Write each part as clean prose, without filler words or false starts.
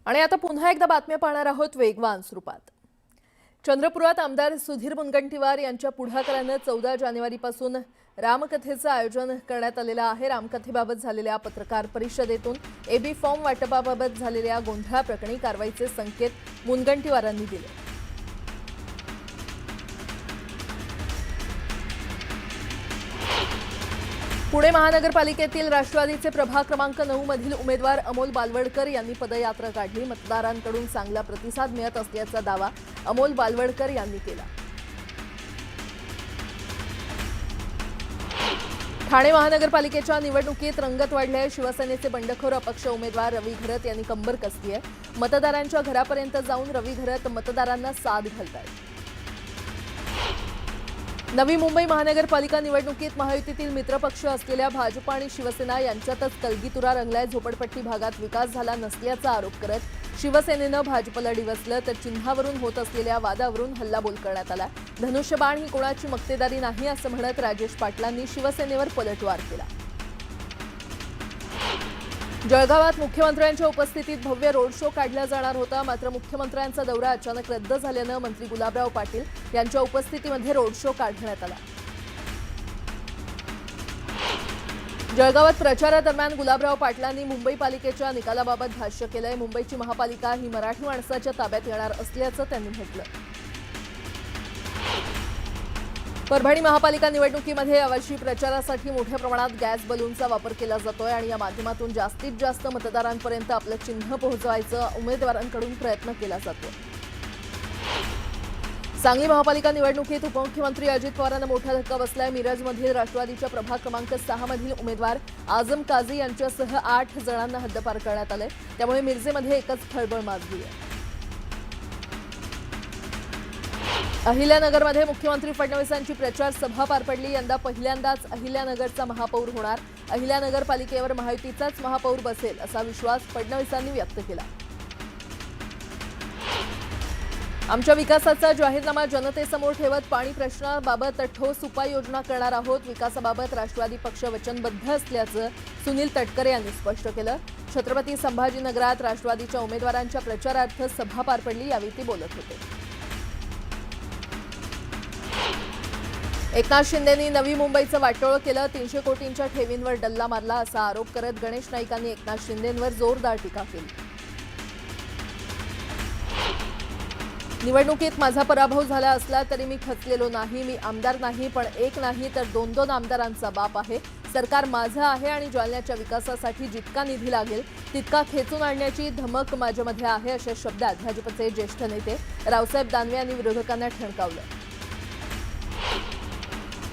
आणि आता पुन्हा एकदा बातम्या पाहणार आहोत वेगवान स्वरूपात। चंद्रपुरात आमदार सुधीर मुनगंटीवार यांच्या पुढाकाराने 14 जानेवारीपासून रामकथेचं आयोजन करण्यात आलेलं आहे। रामकथेबाबत झालेल्या पत्रकार परिषदेतून एबी फॉर्म वाटपाबाबत झालेल्या गोंधळाप्रकरणी कारवाईचे संकेत मुनगंटीवारांनी दिले। पुणे महानगरपालिकेतील राष्ट्रवादीचे प्रभाग क्रमांक 9 मधील उमेदवार अमोल बालवडकर यांनी पदयात्रा काढली। मतदारांकडून चांगला प्रतिसाद मिळत असल्याचा दावा अमोल बालवडकर यांनी केला। ठाणे महानगरपालिकेच्या निवडणुकीत रंगत वाढली आहे। शिवसेनेचे बंडखोर अपक्ष उमेदवार रवी घरत यांनी कंबर कसली आहे। मतदारांच्या घरापर्यंत जाऊन रवी घरत मतदारांना साथ घालतायत। नवी मुंबई महानगरपालिका निवडणुकीत महायुतीतील मित्रपक्ष असलेल्या भाजप आणि शिवसेना यांच्यातच कलगीतुरा रंगलाय। झोपडपट्टी भागात विकास झाला नसल्याचा आरोप करत शिवसेनेनं भाजपला डिवचलं, तर चिन्हावरून होत असलेल्या वादावरून हल्लाबोल करण्यात आला। धनुष्यबाण ही कोणाची मक्तेदारी नाही असं म्हणत राजेश पाटलांनी शिवसेनेवर पलटवार केला। जळगावात मुख्यमंत्र्यांच्या उपस्थितीत भव्य रोड शो काढला जाणार होता, मात्र मुख्यमंत्र्यांचा दौरा अचानक रद्द झाल्यानं मंत्री गुलाबराव पाटील यांच्या उपस्थितीमध्ये रोड शो काढण्यात आला। जळगावात प्रचारादरम्यान गुलाबराव पाटलांनी मुंबई पालिकेच्या निकालाबाबत भाष्य केलंय। मुंबईची महापालिका ही मराठी माणसाच्या ताब्यात येणार असल्याचं त्यांनी म्हटलं। परभणी महापालिका निवडणुकीमध्ये यावर्षी प्रचारासाठी मोठ्या प्रमाणात गॅस बलूनचा वापर केला जातोय आणि या माध्यमातून जास्तीत जास्त मतदारांपर्यंत आपलं चिन्ह पोहोचवायचं उमेदवारांकडून प्रयत्न केला जातो। सांगली महापालिका निवडणुकीत उपमुख्यमंत्री अजित पवारांना मोठा धक्का बसलाय। मिरजमधील राष्ट्रवादीच्या प्रभाग क्रमांक 6 मधील उमेदवार आझम काझी यांच्यासह 8 जणांना हद्दपार करण्यात आले, त्यामुळे मिरजेमध्ये एकच खळबळ माजली आहे। अहिल्यानगरमध्ये मुख्यमंत्री फडणवीसांची प्रचार सभा पार पडली। यंदा पहिल्यांदाच अहिल्यानगरचा महापौर होणार। अहिल्यानगर पालिकेवर महायुतीचाच महापौर बसेल असा विश्वास फडणवीसांनी व्यक्त केला। आमच्या विकासाचा जाहीरनामा जनतेसमोर ठेवत पाणी प्रश्नाबाबत ठोस उपाययोजना करणार आहोत। विकासाबाबत राष्ट्रवादी पक्ष वचनबद्ध असल्याचं सुनील तटकरे यांनी स्पष्ट केलं। छत्रपती संभाजीनगरात राष्ट्रवादीच्या उमेदवारांच्या प्रचारार्थ सभा पार पडली, यावेळी ते बोलत होते। एकनाथ शिंदेंनी नवी मुंबईचं वाटोळं केलं, 300 कोटींच्या ठेवींवर डल्ला मारला असा आरोप करत गणेश नाईकांनी एकनाथ शिंदेंवर जोरदार टीका केली। निवडणुकीत माझा पराभव झाला असला तरी मी खचलेलो नाही। मी आमदार नाही, पण एक नाही तर 2-2 आमदारांचा बाप आहे। सरकार माझं आहे आणि जालन्याच्या विकासासाठी जितका निधी लागेल तितका खेचून आणण्याची धमक माझ्यामध्ये आहे, अशा शब्दात भाजपचे ज्येष्ठ नेते रावसाहेब दानवे यांनी विरोधकांना ठणकावलं।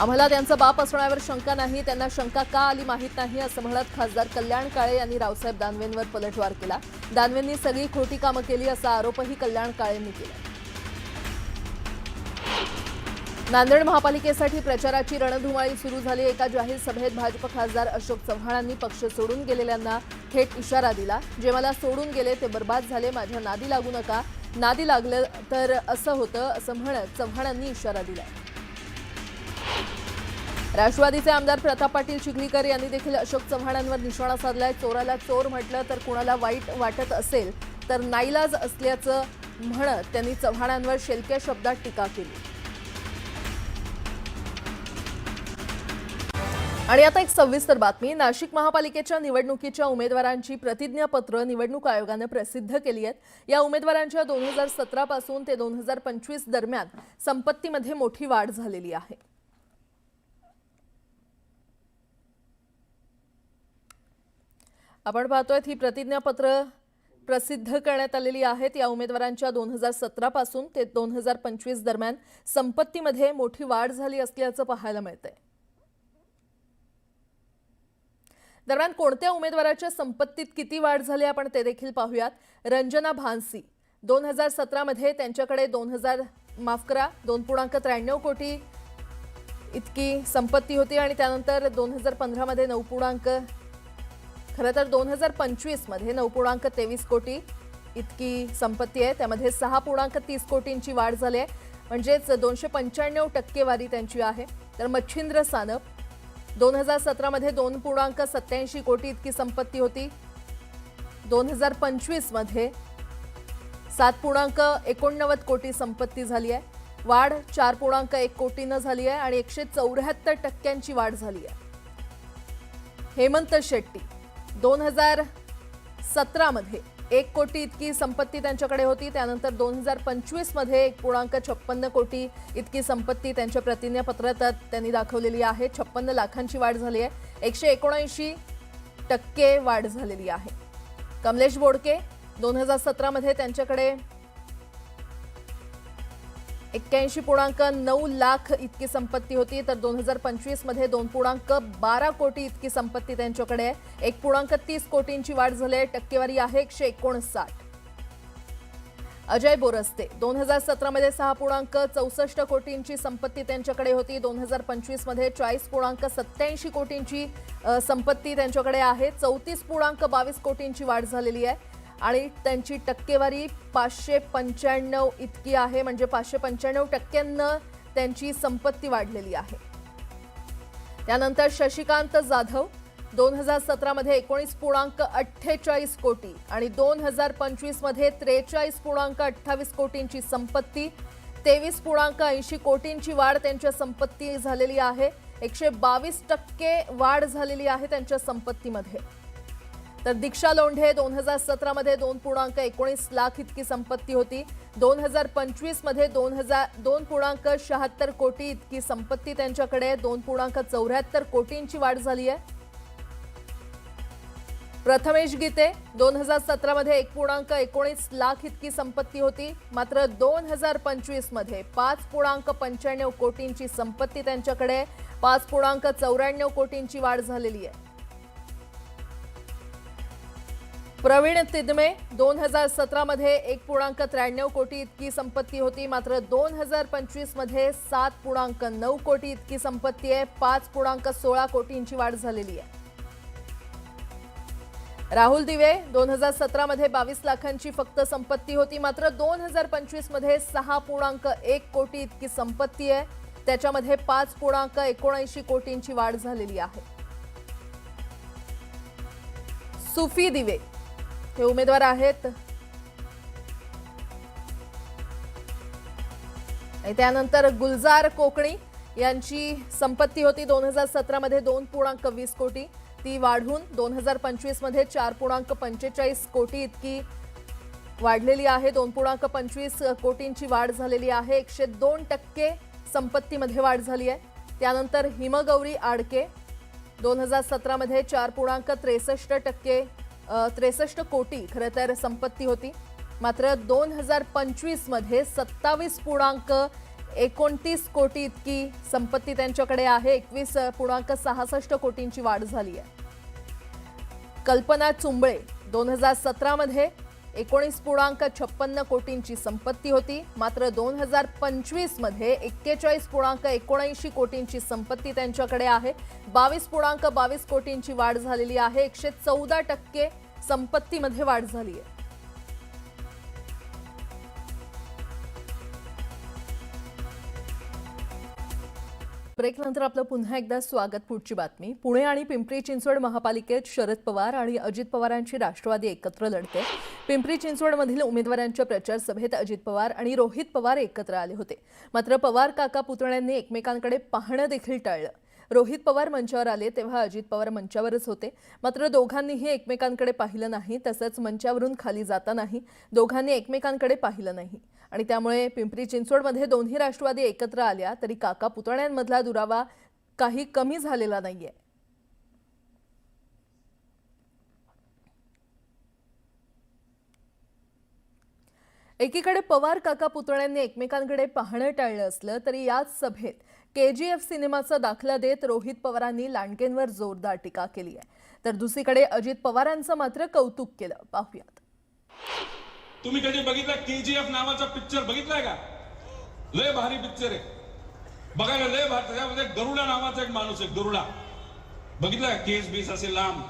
आम्हाला त्यांचा बाप असण्यावर शंका नाही, त्यांना शंका का आली माहीत नाही असं म्हणत खासदार कल्याण काळे यांनी रावसाहेब दानवेंवर पलटवार केला। दानवेंनी सगळी खोटी कामं केली असा आरोपही कल्याण काळेंनी केला। नांदेड महापालिकेसाठी प्रचाराची रणधुमाळी सुरू झाली। एका जाहीर सभेत भाजप खासदार अशोक चव्हाणांनी पक्ष सोडून गेलेल्यांना थेट इशारा दिला। जे मला सोडून गेले ते बर्बाद झाले, माझ्या नादी लागू नका, नादी लागलं तर असं होतं असं म्हणत चव्हाणांनी इशारा दिला। राष्ट्रवादीचे आमदार प्रताप पाटील चिखलीकर यांनी देखील अशोक चव्हाणांवर निशाणा साधलाय। चोराला चोर म्हटलं तर कुणाला वाईट वाटत असेल तर नाईलाज असल्याचं म्हणत त्यांनी चव्हाणांवर शेलक्या शब्दात टीका केली। आणि आता एक सविस्तर बातमी। नाशिक महापालिकेच्या निवडणुकीच्या उमेदवारांची प्रतिज्ञापत्र निवडणूक आयोगाने प्रसिद्ध केली आहेत। या उमेदवारांच्या 2017 पासून ते 2025 दरम्यान संपत्तीमध्ये मोठी वाढ झालेली आहे। आपण पाहतोय ही प्रतिज्ञापत्र प्रसिद्ध करण्यात आलेली आहेत। या उमेदवारांच्या 2017 पासून ते 2025 दरम्यान संपत्तीमध्ये मोठी वाढ झाली असल्याचं पाहायला मिळतंय। दरम्यान कोणत्या उमेदवाराच्या संपत्तीत किती वाढ झाली आपण ते देखील पाहूयात। रंजना भानसी 2017 मध्ये त्यांच्याकडे 2.93 कोटी इतकी संपत्ती होती आणि त्यानंतर 2015 मध्ये 2025 मध्ये 9.23 कोटी इतकी संपत्ती आहे। त्यामध्ये 6.30 कोटींची वाढ झाली आहे, म्हणजेच 295% वारी त्यांची आहे। तर मच्छिंद्र सानप 2017 मध्ये 2.87 कोटी इतकी संपत्ती होती, 2025 मध्ये 7.89 कोटी संपत्ती झाली आहे. वाढ 4.1 कोटीनं झाली आहे आणि 174% वाढ झाली आहे. हेमंत शेट्टी 2017 मध्ये 1 कोटी इतकी संपत्ती त्यांच्याकडे होती. त्यानंतर 2025 मध्ये 1.56 कोटी इतकी संपत्ती त्यांच्या प्रतिज्ञापत्रात त्यांनी दाखवलेली आहे. 56 लाखांची वाढ झाली आहे. 179% वाढ झालेली आहे. कमलेश बोडके 2017 मध्ये त्यांच्याकडे 81.9 लाख इतकी संपत्ती होती. तर 2025 मध्ये 2.12 कोटी इतकी संपत्ती त्यांच्याकडे आहे. 1.30 कोटींची वाढ झाली आहे. टक्केवारी आहे 159. अजय बोरस्ते 2017 मध्ये 6.64 कोटींची संपत्ती त्यांच्याकडे होती. 2025 मध्ये 40.87 कोटींची संपत्ती त्यांच्याकडे आहे. 34.22 कोटींची वाढ झालेली आहे आणि त्यांची टक्केवारी 595 इतकी आहे. म्हणजे 595% त्यांची संपत्ती वाढलेली आहे. त्यानंतर शशिकांत जाधव 2017 मध्ये 19.48 कोटी आणि 2025 मध्ये 43.28 कोटींची संपत्ती. 23.80 कोटींची वाढ त्यांच्या संपत्ती झालेली आहे. 122% वाढ झालेली आहे त्यांच्या संपत्तीमध्ये. तर दीक्षा लोंढे 2017 मध्ये 2.19 लाख इतकी संपत्ती होती. 2025 मध्ये 2.76 कोटी इतकी संपत्ती त्यांच्याकडे. 2.74 कोटींची वाढ झाली आहे. प्रथमेश गीते 2017 मध्ये 1.19 लाख इतकी संपत्ती होती. मात्र 2025 मध्ये 5.95 कोटींची संपत्ती त्यांच्याकडे. 5.94 कोटींची वाढ झालेली आहे. प्रवीण तिदमे 2017 मध्ये 1.93 कोटी इतकी संपत्ती होती. मात्र 2025 मध्ये 7.9 कोटी इतकी संपत्ती आहे. 5.16 कोटींची वाढ झालेली आहे. राहुल दिवे 2017 मध्ये 22 लाखांची फक्त संपत्ती होती. मात्र 2025 मध्ये 6.1 कोटी इतकी संपत्ती आहे. त्याच्यामध्ये 5.79 कोटींची वाढ झालेली आहे. सुफी दिवे हे उमेदवार आहेत. त्यानंतर गुलजार कोकणी यांची संपत्ती होती 2017 मध्ये 2.20 कोटी. ती वाढून 2025 मध्ये 4.45 कोटी इतकी वाढलेली आहे. 2.25 कोटींची वाढ झालेली आहे. 102% संपत्तीमध्ये वाढ झाली आहे. त्यानंतर हिमगौरी आडके 2017 मध्ये 4.63 कोटी खरं तर संपत्ती होती. मात्र 2025 मध्ये 27.29 कोटी इतकी संपत्ती त्यांच्याकडे आहे. 21.66 कोटींची वाढ झाली आहे. कल्पना चुंबळे 2017 मध्ये 19.56 कोटींची संपत्ती होती. मात्र 2025 मध्ये 41.79 कोटींची संपत्ती त्यांच्याकडे आहे. 22.22 कोटींची वाढ झालेली आहे. 114% संपत्तीमध्ये वाढ झाली आहे. ब्रेक नंतर आपलं पुन्हा एकदा स्वागत. पुढची बातमी. पुणे आणि पिंपरी चिंचवड महापालिकेत शरद पवार आणि अजित पवारांची राष्ट्रवादी एकत्र लढते. पिंपरी चिंचवडमधील उमेदवारांच्या प्रचार सभेत अजित पवार आणि रोहित पवार एकत्र आले होते. मात्र पवार काका पुतण्यांनी एकमेकांकडे पाहणं देखील टाळलं. रोहित पवार मंचावर आले तेव्हा अजित पवार मंचावरच होते. मात्र दोघांनीही एकमेकांकडे पाहिलं नाही. तसंच मंचावरून खाली जातानाही दोघांनी एकमेकांकडे पाहिलं नाही आणि त्यामुळे पिंपरी चिंचवडमध्ये दोन्ही राष्ट्रवादी एकत्र आल्या तरी काका पुतण्यांमधला दुरावा काही कमी झालेला नाहीये. एकीकडे पवार काका पुतण्यांनी एकमेकांकडे पाहणं टाळलं असलं तरी याच सभेत KGF सिनेमाचा दाखला देत रोहित पवारांनी लांडगेंवर जोरदार टीका केली आहे. तर दुसरीकडे अजित पवारांचं मात्र कौतुक केलं. पाहूयात. तुम्ही कधी बघितला KGF नावाचा पिक्चर बघितलाय का? लय भारी पिक्चर आहे बघायला. लय भारी. त्याच्यामध्ये गरुडा नावाचा एक माणूस आहे. गरुडा बघितलाय? केस बीस असे लांब.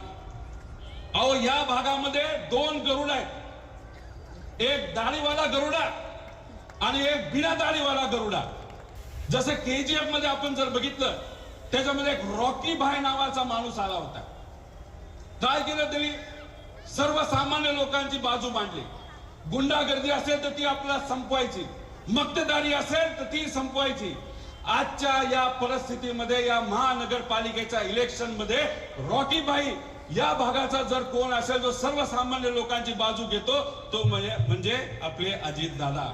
अहो या भागामध्ये 2 गरुड आहेत. एक दाढीवाला गरुडा आणि एक बिना दाढीवाला गरुडा. जसं KGF मध्ये आपण जर बघितलं त्याच्यामध्ये एक रॉकी भाई नावाचा माणूस आला होता. काय केलं त्यांनी? सर्वसामान्य लोकांची बाजू मांडली. गुंडागर्दी असेल तर ती आपल्याला संपवायची, मक्तेदारी असेल तर ती संपवायची. आजच्या या परिस्थितीमध्ये, या महानगरपालिकेच्या इलेक्शन मध्ये रॉकी भाई या भागाचा जर कोण असेल जो सर्वसामान्य लोकांची बाजू घेतो तो म्हणजे आपले अजित दादा.